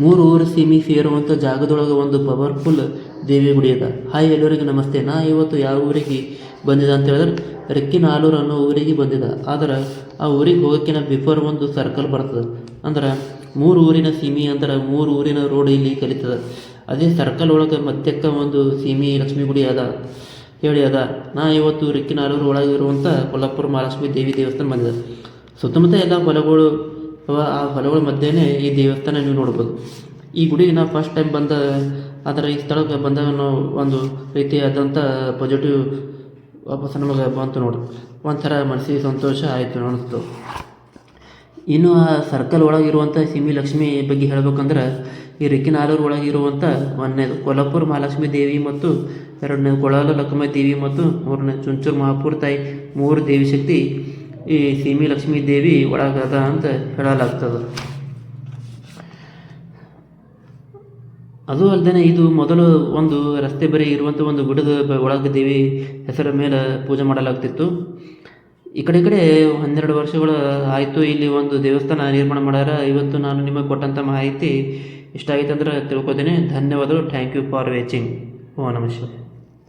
ಮೂರು ಊರು ಸೀಮೆ ಸೇರುವಂಥ ಜಾಗದೊಳಗೆ ಒಂದು ಪವರ್ಫುಲ್ ದೇವಿ ಗುಡಿ ಅದ. ಹಾಯ್ ಎಲ್ಲರಿಗೂ ನಮಸ್ತೆ. ನಾ ಇವತ್ತು ಯಾವ ಊರಿಗೆ ಬಂದಿದೆ ಅಂತ ಹೇಳಿದ್ರೆ ರೆಕ್ಕಿನಾಲೂರು ಅನ್ನೋ ಊರಿಗೆ ಬಂದಿದೆ. ಆದ್ರೆ ಆ ಊರಿಗೆ ಹೋಗೋಕ್ಕಿಂತ ಬಿಫೋರ್ ಒಂದು ಸರ್ಕಲ್ ಬರ್ತದೆ. ಅಂದ್ರೆ ಮೂರು ಊರಿನ ಸೀಮೆ ಅಂದ್ರೆ ಮೂರು ಊರಿನ ರೋಡ್ ಇಲ್ಲಿ ಕಲಿತದೆ. ಅದೇ ಸರ್ಕಲ್ ಒಳಗೆ ಮತ್ತೆಕ್ಕ ಒಂದು ಸೀಮೆ ಲಕ್ಷ್ಮೀ ಗುಡಿ ಅದ ಹೇಳಿ ಅದ. ನಾ ಇವತ್ತು ರೆಕ್ಕಿನಾಲೂರು ಒಳಗಿರುವಂಥ ಕೊಲ್ಲಾಪುರ ಮಹಾಲಕ್ಷ್ಮಿ ದೇವಿ ದೇವಸ್ಥಾನ ಬಂದಿದೆ. ಸುತ್ತಮುತ್ತ ಎಲ್ಲ ಹೊಲಗಳು ಆ ಹೊಲಗಳ ಮಧ್ಯೆನೇ ಈ ದೇವಸ್ಥಾನ ನೀವು ನೋಡ್ಬೋದು. ಈ ಗುಡಿಗೆ ನಾವು ಫಸ್ಟ್ ಟೈಮ್ ಬಂದ ಆದರೆ ಈ ಸ್ಥಳಕ್ಕೆ ಬಂದಾಗ ನಾವು ಒಂದು ರೀತಿಯಾದಂಥ ಪಾಸಿಟಿವ್ ವಾಪಸ್ ನಮಗೆ ಬಂತು ನೋಡಿ. ಒಂಥರ ಮನಸ್ಸಿಗೆ ಸಂತೋಷ ಆಯಿತು ಅನಿಸ್ತು. ಇನ್ನು ಆ ಸರ್ಕಲ್ ಒಳಗಿರುವಂಥ ಸೀಮೆ ಲಕ್ಷ್ಮಿ ಬಗ್ಗೆ ಹೇಳ್ಬೇಕಂದ್ರೆ ಈ ರೆಕ್ಕಿನಾಲೂರು ಒಳಗಿರುವಂಥ ಒಂದನೇದು ಕೊಲ್ಲಾಪುರ ಮಹಾಲಕ್ಷ್ಮಿ ದೇವಿ ಮತ್ತು ಎರಡನೇ ಕೊಳಲ ಲಕ್ಕಮ್ಮ ದೇವಿ ಮತ್ತು ಮೂರನೇ ಚುಂಚೂರು ಮಹಾಪುರ ತಾಯಿ ಮೂರು ದೇವಿ ಶಕ್ತಿ ಈ ಸೀಮೆ ಲಕ್ಷ್ಮೀ ದೇವಿ ಒಳಗದ ಅಂತ ಹೇಳಲಾಗ್ತದೆ. ಅದು ಅಲ್ಲದೆ ಇದು ಮೊದಲು ಒಂದು ರಸ್ತೆ ಬರಿ ಇರುವಂಥ ಒಂದು ಗುಡ್ಡದ ಒಳಗೆ ದೇವಿ ಹೆಸರ ಮೇಲೆ ಪೂಜೆ ಮಾಡಲಾಗ್ತಿತ್ತು. ಈ ಕಡೆ 12 ವರ್ಷಗಳು ಆಯಿತು ಇಲ್ಲಿ ಒಂದು ದೇವಸ್ಥಾನ ನಿರ್ಮಾಣ ಮಾಡ್ಯಾರ. ಇವತ್ತು ನಾನು ನಿಮಗೆ ಕೊಟ್ಟಂಥ ಮಾಹಿತಿ ಇಷ್ಟ ಆಯಿತು ಅಂದ್ರೆ ತಿಳ್ಕೊತೀನಿ. ಧನ್ಯವಾದಗಳು. Thank you for watching. ಓ ನಮಸ್ಕಾರ.